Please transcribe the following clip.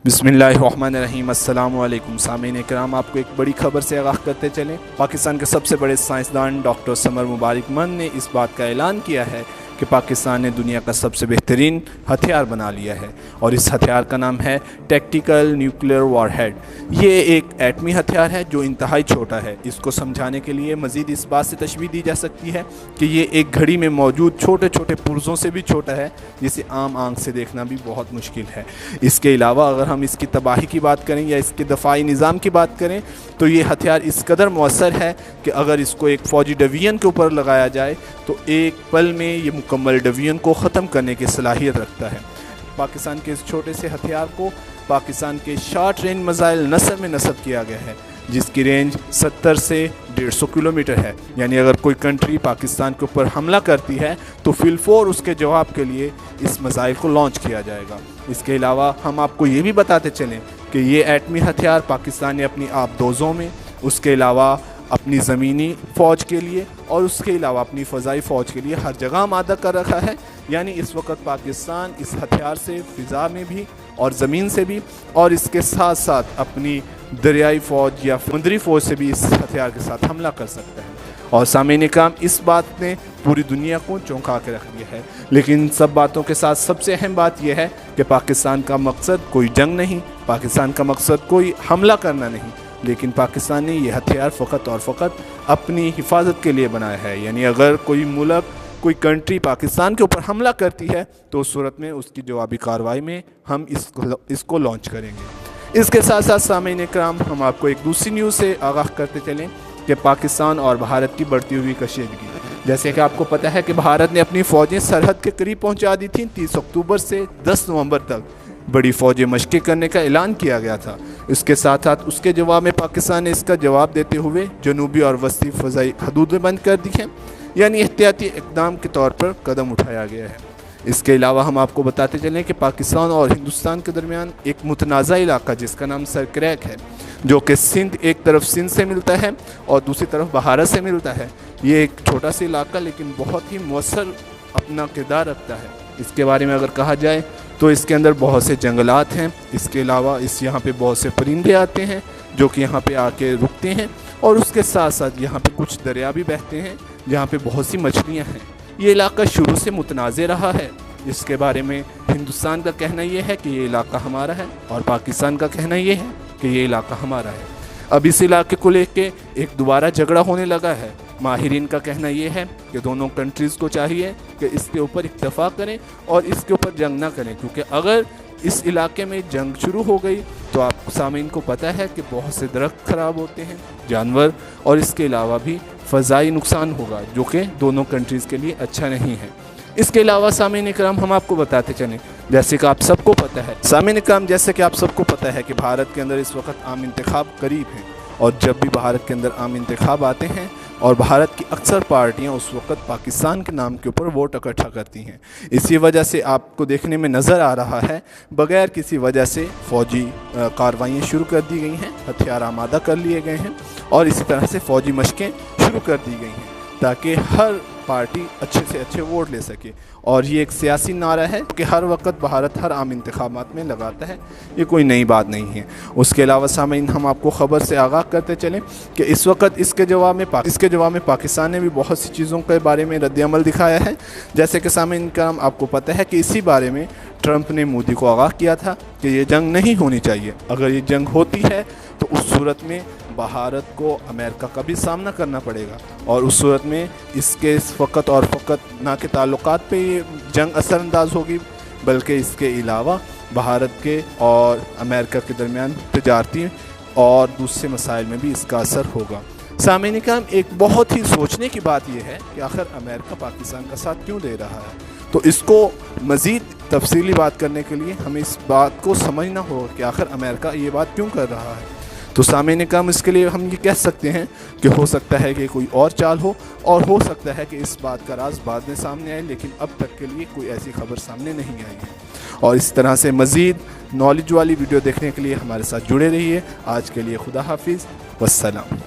बिस्मिल्लाहिर्रहमानिर्रहीम। अस्सलाम वालेकुम सामीन इकराम, आपको एक बड़ी खबर से आगाह करते चलें। पाकिस्तान के सबसे बड़े साइंसदान डॉक्टर समर मुबारक मंद ने इस बात का ऐलान किया है कि पाकिस्तान ने दुनिया का सबसे बेहतरीन हथियार बना लिया है और इस हथियार का नाम है टैक्टिकल न्यूक्लियर वॉरहेड। ये एक एटमी हथियार है जो इंतहाई छोटा है। इसको समझाने के लिए मज़ीद इस बात से तशबीह दी जा सकती है कि ये एक घड़ी में मौजूद छोटे छोटे पुर्ज़ों से भी छोटा है, जिसे आम आंख से देखना भी बहुत मुश्किल है। इसके अलावा अगर हम इसकी तबाही की बात करें या इसके दफ़ाई निज़ाम की बात करें तो ये हथियार इस कदर मौसर है कि अगर इसको एक फ़ौजी डिवीज़न के ऊपर लगाया जाए तो एक पल में ये मुकम्मल डिवीज़न को ख़त्म करने की सलाहियत रखता है। पाकिस्तान के इस छोटे से हथियार को पाकिस्तान के शॉर्ट रेंज मिसाइल नस्र में नस्ब किया गया है, जिसकी रेंज 70 से 150 किलोमीटर है। यानी अगर कोई कंट्री पाकिस्तान के ऊपर हमला करती है तो फिलफौर उसके जवाब के लिए इस मिसाइल को लॉन्च किया जाएगा। इसके अलावा हम आपको ये भी बताते चलें कि ये एटमी हथियार पाकिस्तान ने अपनी आबदोज़ों में, उसके अलावा अपनी ज़मीनी फ़ौज के लिए और उसके अलावा अपनी फ़ज़ाई फ़ौज के लिए हर जगह आमादा कर रखा है। यानी इस वक्त पाकिस्तान इस हथियार से फ़िज़ा में भी और ज़मीन से भी और इसके साथ साथ अपनी दरियाई फ़ौज या समुद्री फ़ौज से भी इस हथियार के साथ हमला कर सकता है। और सामीन इकराम, इस बात ने पूरी दुनिया को चौंका के रख दिया है। लेकिन सब बातों के साथ सबसे अहम बात यह है कि पाकिस्तान का मकसद कोई जंग नहीं, पाकिस्तान का मकसद कोई हमला करना नहीं, लेकिन पाकिस्तान ने यह हथियार फ़कत और फ़कत अपनी हिफाजत के लिए बनाया है। यानी अगर कोई मुल्क, कोई कंट्री पाकिस्तान के ऊपर हमला करती है तो उस सूरत में उसकी जवाबी कार्रवाई में हम इसको लॉन्च करेंगे। इसके साथ साथ सामीन इकराम, हम आपको एक दूसरी न्यूज़ से आगाह करते चलें कि पाकिस्तान और भारत की बढ़ती हुई कशीदगी। जैसे कि आपको पता है कि भारत ने अपनी फ़ौजें सरहद के करीब पहुंचा दी थी। 30 अक्टूबर से 10 नवंबर तक बड़ी फ़ौजी मशक़ें करने का ऐलान किया गया था। इसके साथ साथ उसके जवाब में पाकिस्तान ने इसका जवाब देते हुए जनूबी और वस्ती फ़ज़ाई हदूदें बंद कर दी हैं। यानी एहतियाती इक़दाम के तौर पर कदम उठाया गया है। इसके अलावा हम आपको बताते चलें कि पाकिस्तान और हिंदुस्तान के दरमियान एक मुतनाज़ा इलाका जिसका नाम सरक्रैक है, जो कि सिंध, एक तरफ सिंध से मिलता है और दूसरी तरफ भारत से मिलता है। ये एक छोटा सा इलाका लेकिन बहुत ही मौसर अपना किरदार रखता है। इसके बारे में अगर कहा जाए तो इसके अंदर बहुत से जंगलात हैं। इसके अलावा यहाँ पे बहुत से परिंदे आते हैं जो कि यहाँ पे आके रुकते हैं और उसके साथ साथ यहाँ पे कुछ दरिया भी बहते हैं जहाँ पे बहुत सी मछलियाँ हैं। ये इलाका शुरू से मुतनाज़ रहा है। इसके बारे में हिंदुस्तान का कहना ये है कि ये इलाका हमारा है और पाकिस्तान का कहना ये है कि ये इलाका हमारा है। अब इस इलाके को लेके एक दोबारा झगड़ा होने लगा है। माहिरीन का कहना ये है कि दोनों कंट्रीज़ को चाहिए कि इसके ऊपर इत्तेफाक करें और इसके ऊपर जंग ना करें, क्योंकि अगर इस इलाके में जंग शुरू हो गई तो आप सामीन को पता है कि बहुत से दरख्त ख़राब होते हैं, जानवर, और इसके अलावा भी फ़ज़ाई नुकसान होगा जो कि दोनों कंट्रीज़ के लिए अच्छा नहीं है। इसके अलावा सामीन इकराम, हम आपको बताते चलें, जैसे कि आप सबको पता है सामीन इकराम, जैसे कि आप सबको पता है कि भारत के अंदर इस वक्त आम इंतखाब करीब हैं और जब भी भारत के अंदर आम इंतखाब आते हैं और भारत की अक्सर पार्टियां उस वक्त पाकिस्तान के नाम के ऊपर वोट इकट्ठा करती हैं। इसी वजह से आपको देखने में नज़र आ रहा है बग़ैर किसी वजह से फ़ौजी कार्रवाइयाँ शुरू कर दी गई हैं, हथियार आमादा कर लिए गए हैं और इसी तरह से फ़ौजी मशक़ें शुरू कर दी गई हैं ताकि हर पार्टी अच्छे से अच्छे वोट ले सके। और ये एक सियासी नारा है कि हर वक्त भारत हर आम इंतखाबात में लगाता है, ये कोई नई बात नहीं है। उसके अलावा सामीन, हम आपको ख़बर से आगाह करते चलें कि इस वक्त इसके जवाब में पाकिस्तान ने भी बहुत सी चीज़ों के बारे में रद्द-ए-अमल दिखाया है। जैसे कि सामीन का आपको पता है कि इसी बारे में ट्रंप ने मोदी को आगाह किया था कि ये जंग नहीं होनी चाहिए। अगर ये जंग होती है तो उस सूरत में भारत को अमेरिका का भी सामना करना पड़ेगा और उस सूरत में इसके फ़कत और फ़कत ना के ताल्लुकात पे ये जंग असरअंदाज होगी, बल्कि इसके अलावा भारत के और अमेरिका के दरमियान तजारती और दूसरे मसाइल में भी इसका असर होगा। सामीन इकराम, एक बहुत ही सोचने की बात यह है कि आखिर अमेरिका पाकिस्तान का साथ क्यों दे रहा है। तो इसको मज़ीद तफसीली बात करने के लिए हमें इस बात को समझना होगा कि आखिर अमेरिका ये बात क्यों कर रहा है। तो सामीन इकराम, इसके लिए हम ये कह सकते हैं कि हो सकता है कि कोई और चाल हो और हो सकता है कि इस बात का राज बाद में सामने आए, लेकिन अब तक के लिए कोई ऐसी खबर सामने नहीं आई है। और इस तरह से मज़ीद नॉलेज वाली वीडियो देखने के लिए हमारे साथ जुड़े रहिए। आज के लिए खुदा हाफिज़, वस्सलाम।